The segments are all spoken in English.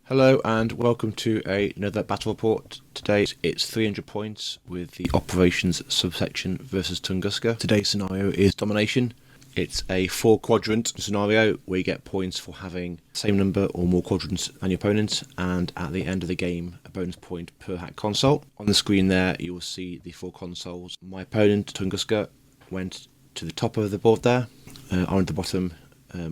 Hello and welcome to another battle report. Today it's 300 points with the operations subsection versus Tunguska. Today's scenario is domination. It's a 4-quadrant scenario where you get points for having the same number or more quadrants than your opponent, and at the end of the game a bonus point per hack console. On the screen there you will see the 4 consoles. My opponent Tunguska went to the top of the board there, I'm at the bottom.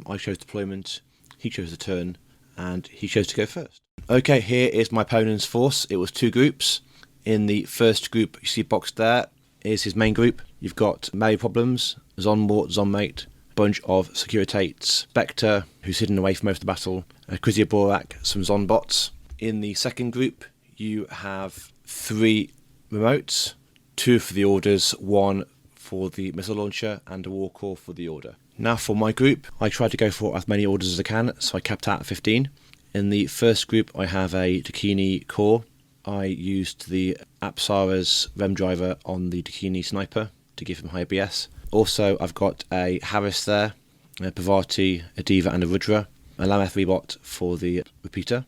I chose deployment, he chose the turn, and he chose to go first. Okay, here is my opponent's force. It was 2 groups. In the first group, you see boxed there, is his main group. You've got Mary Problems, Zonmort, Zonmate, a bunch of Securitates, Spectre, who's hidden away for most of the battle, Krizia Borak, some Zonbots. In the second group, you have 3 remotes, 2 for the orders, 1 for the missile launcher, and a war core for the order. Now for my group, I tried to go for as many orders as I can, so I capped out at 15. In the first group I have a Dakini core. I used the Apsara's Rem driver on the Dakini sniper to give him high BS. Also I've got a Harris there, a Pavati, a Diva and a Rudra, a Lameth Rebot for the repeater,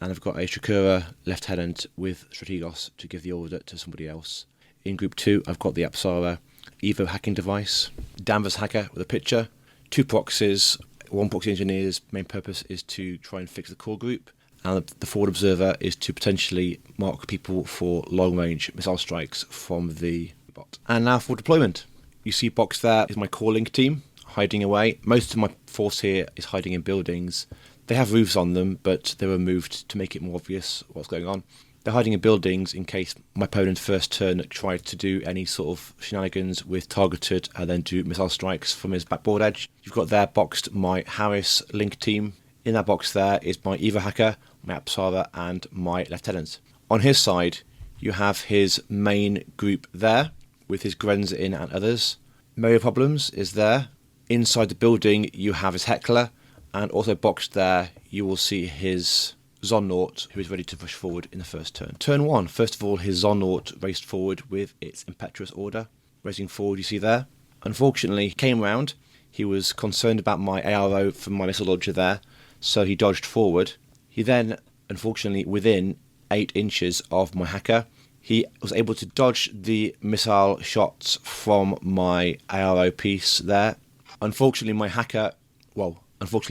and I've got a Shakura lieutenant with Strategos to give the order to somebody else. In group 2 I've got the Apsara Evo hacking device, Danvers hacker with a pitcher, 2 proxies. 1 proxy engineer's main purpose is to try and fix the core group, and the forward observer is to potentially mark people for long range missile strikes from the bot. And now for deployment. You see boxed there is my core link team hiding away. Most of my force here is hiding in buildings. They have roofs on them, but they were moved to make it more obvious what's going on. They're hiding in buildings in case my opponent's first turn tried to do any sort of shenanigans with targeted and then do missile strikes from his backboard edge. You've got there boxed my Harris link team. In that box there is my Eva hacker, my Apsara and my lieutenant. On his side you have his main group there with his Grenza in and others. Mary Problems is there. Inside the building you have his Heckler, and also boxed there you will see his Zonort, who is ready to push forward in the first turn. Turn 1, first of all his Zonort raced forward with its impetuous order. Racing forward you see there. Unfortunately he came round, he was concerned about my ARO from my missile launcher there, so he dodged forward. He then, unfortunately within 8 inches of my hacker, he was able to dodge the missile shots from my ARO piece there. Unfortunately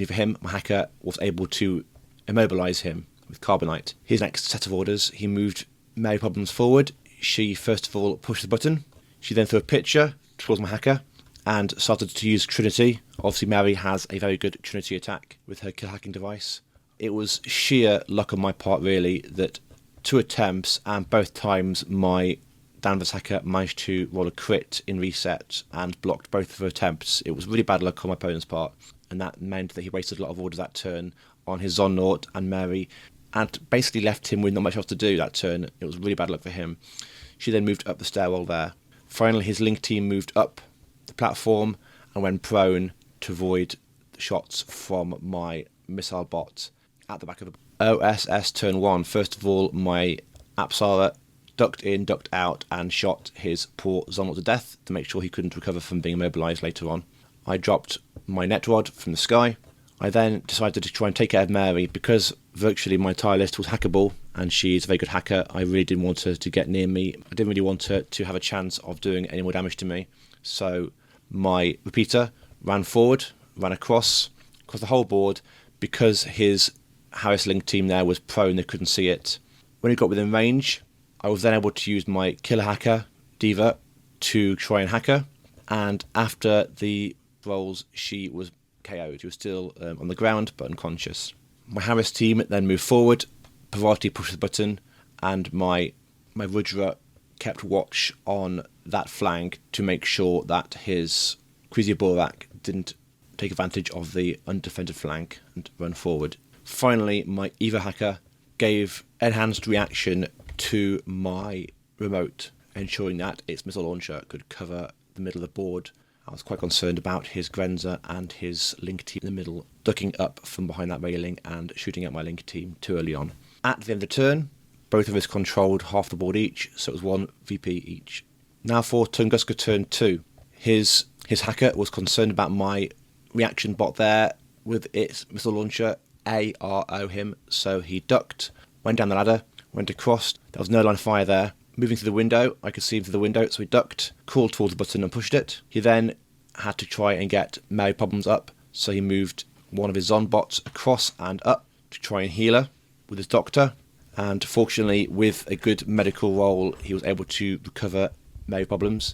for him, my hacker was able to immobilise him with Carbonite. His next set of orders, he moved Mary Problems forward. She first of all pushed the button. She then threw a pitcher towards my hacker and started to use Trinity. Obviously Mary has a very good Trinity attack with her kill hacking device. It was sheer luck on my part really that 2 attempts, and both times my Danvers hacker managed to roll a crit in reset and blocked both of her attempts. It was really bad luck on my opponent's part, and that meant that he wasted a lot of orders that turn on his Zonort and Mary, and basically left him with not much else to do that turn. It was really bad luck for him. She then moved up the stairwell there. Finally his link team moved up the platform and went prone to avoid the shots from my missile bot at the back of the OSS turn 1. First of all my Apsara ducked in, ducked out and shot his poor Zonort to death to make sure he couldn't recover from being immobilised later on. I dropped my net rod from the sky. I then decided to try and take care of Mary. Because virtually my entire list was hackable and she's a very good hacker, I really didn't want her to get near me. I didn't really want her to have a chance of doing any more damage to me. So my repeater ran forward, ran across the whole board. Because his Harris Link team there was prone, they couldn't see it. When he got within range, I was then able to use my killer hacker, Diva, to try and hack her. And after the rolls, she was KO'd. He was still on the ground but unconscious. My Harris team then moved forward. Pavati pushed the button, and my Rudra kept watch on that flank to make sure that his Krizia Borak didn't take advantage of the undefended flank and run forward. Finally, my Eva hacker gave enhanced reaction to my remote, ensuring that its missile launcher could cover the middle of the board. I was quite concerned about his Grenza and his link team in the middle, ducking up from behind that railing and shooting at my link team too early on. At the end of the turn, both of us controlled half the board each, so it was 1 VP each. Now for Tunguska turn 2. His hacker was concerned about my reaction bot there with its missile launcher ARO him, so he ducked, went down the ladder, went across, there was no line of fire there. Moving through the window, I could see him through the window, so he ducked, crawled towards the button and pushed it. He then had to try and get Mary Problems up, so he moved one of his Zonbots across and up to try and heal her with his doctor, and fortunately with a good medical roll he was able to recover Mary Problems.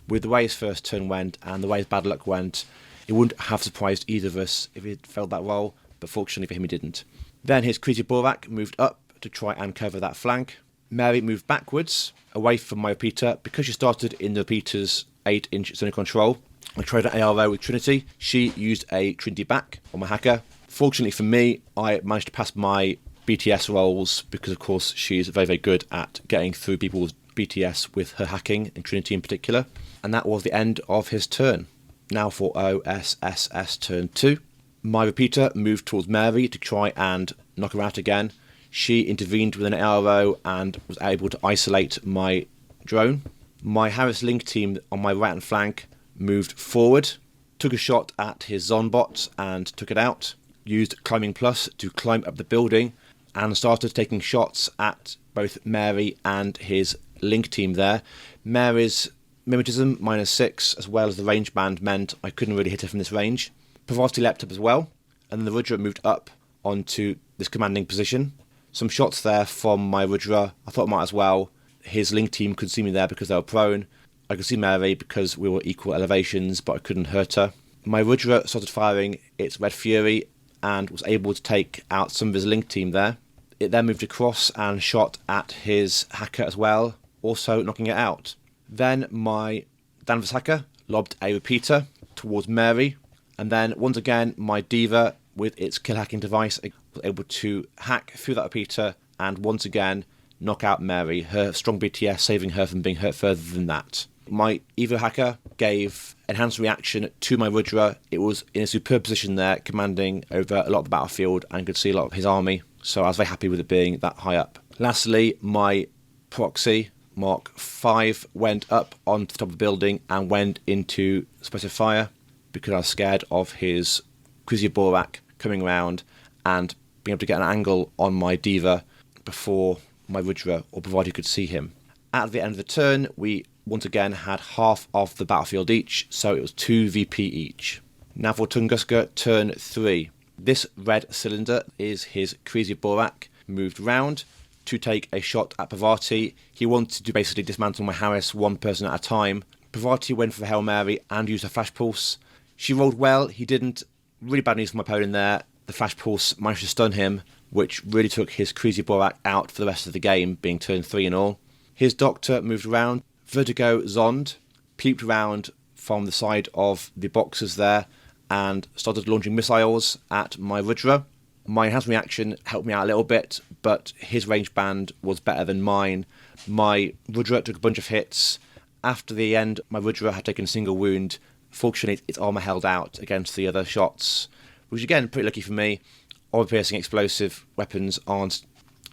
With the way his first turn went and the way his bad luck went, it wouldn't have surprised either of us if he had failed that roll, but fortunately for him he didn't. Then his Crazy Borak moved up to try and cover that flank. Mary moved backwards away from my repeater. Because she started in the repeater's 8-inch zone of control, I tried an ARO with Trinity. She used a Trinity back on my hacker. Fortunately for me, I managed to pass my BTS rolls because, of course, she's very, very good at getting through people's BTS with her hacking, and Trinity in particular. And that was the end of his turn. Now for OSS turn 2. My repeater moved towards Mary to try and knock her out again. She intervened with an ARO and was able to isolate my drone. My Harris Link team on my right hand flank moved forward, took a shot at his Zonbot and took it out, used Climbing Plus to climb up the building and started taking shots at both Mary and his Link team there. Mary's Mimetism -6 as well as the range band meant I couldn't really hit her from this range. Pavarti leapt up as well, and then the Rudra moved up onto this commanding position. Some shots there from my Rudra. I thought I might as well. His Link team could see me there because they were prone. I could see Mary because we were equal elevations, but I couldn't hurt her. My Rudra started firing its Red Fury and was able to take out some of his Link team there. It then moved across and shot at his hacker as well, also knocking it out. Then my Danvers hacker lobbed a repeater towards Mary, and then once again my Diva with its kill hacking device was able to hack through that repeater and once again knock out Mary, her strong BTS saving her from being hurt further than that. My Evo hacker gave enhanced reaction to my Rudra. It was in a superb position there, commanding over a lot of the battlefield and could see a lot of his army, so I was very happy with it being that high up. Lastly, my Proxy Mark 5 went up onto the top of the building and went into suppressive fire because I was scared of his Crazy Borak coming around and being able to get an angle on my Diva before my Rudra, or provided you could see him. At the end of the turn, we once again had half of the battlefield each, so it was 2 VP each. Now for Tunguska, turn 3. This red cylinder is his Crazy Borak, moved round to take a shot at Pavarti. He wanted to basically dismantle my Harris one person at a time. Pavarti went for the Hail Mary and used her Flash Pulse. She rolled well, he didn't. Really bad news for my opponent there. The Flash Pulse managed to stun him, which really took his Crazy Borak out for the rest of the game, being turn 3 and all. His Doctor moved around. Vertigo Zond peeped round from the side of the boxes there and started launching missiles at my Rudra. My enhanced reaction helped me out a little bit, but his range band was better than mine. My Rudra took a bunch of hits. After the end, my Rudra had taken a single wound. Fortunately, its armour held out against the other shots, which again, pretty lucky for me. Armor-piercing explosive weapons aren't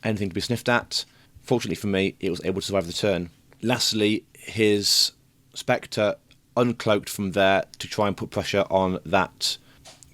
anything to be sniffed at. Fortunately for me, it was able to survive the turn. Lastly, his Spectre uncloaked from there to try and put pressure on that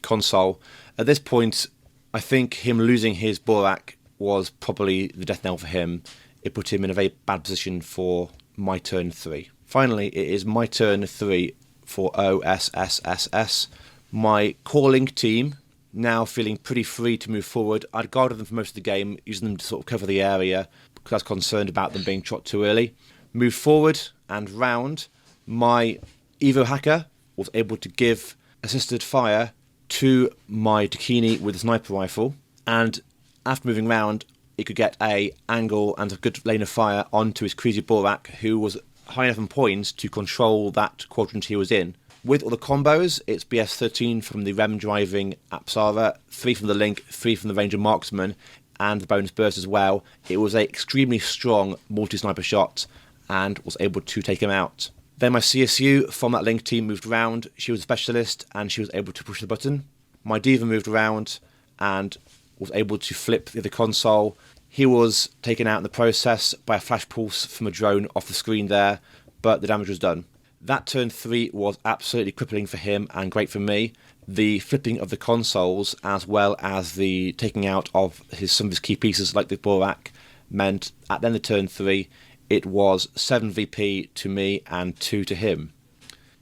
console. At this point, I think him losing his Borak was probably the death knell for him. It put him in a very bad position for my turn 3. Finally, it is my turn 3 for OSSSS. My Core Link team, now feeling pretty free to move forward. I'd guarded them for most of the game, using them to sort of cover the area because I was concerned about them being shot too early. Moved forward and round. My Evo hacker was able to give assisted fire to my Dakini with a sniper rifle, and after moving round, it could get a angle and a good lane of fire onto his Crazy Borak, who was high enough in points to control that quadrant he was in. With all the combos, it's BS13 from the Rem driving Apsara, 3 from the Link, 3 from the Ranger Marksman, and the bonus burst as well. It was an extremely strong multi-sniper shot and was able to take him out. Then my CSU from that Link team moved around. She was a specialist and she was able to push the button. My Diva moved around and was able to flip the other console. He was taken out in the process by a flash pulse from a drone off the screen there, but the damage was done. That turn 3 was absolutely crippling for him and great for me. the flipping of the consoles, as well as the taking out of some of his key pieces like the Borak, meant at the end of turn 3 it was 7 VP to me and 2 to him.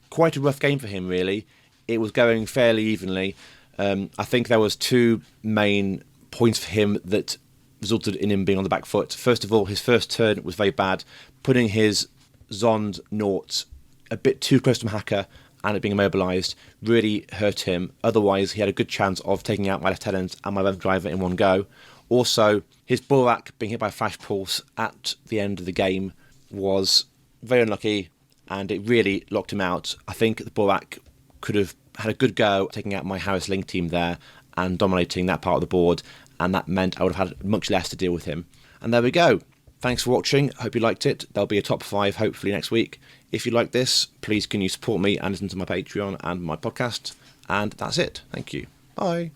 Quite a rough game for him, really. It was going fairly evenly. I think there was 2 main points for him that resulted in him being on the back foot. First of all, his first turn was very bad, putting his Zond Naught a bit too close to Mahaka and it being immobilised really hurt him. Otherwise, he had a good chance of taking out my Lieutenant and my Rev Driver in one go. Also, his Borak being hit by Flash Pulse at the end of the game was very unlucky, and it really locked him out. I think the Borak could have had a good go taking out my Harris Link team there and dominating that part of the board, and that meant I would have had much less to deal with him. And there we go. Thanks for watching. Hope you liked it. There'll be a top 5 hopefully next week. If you like this, please can you support me and listen to my Patreon and my podcast. And that's it. Thank you. Bye.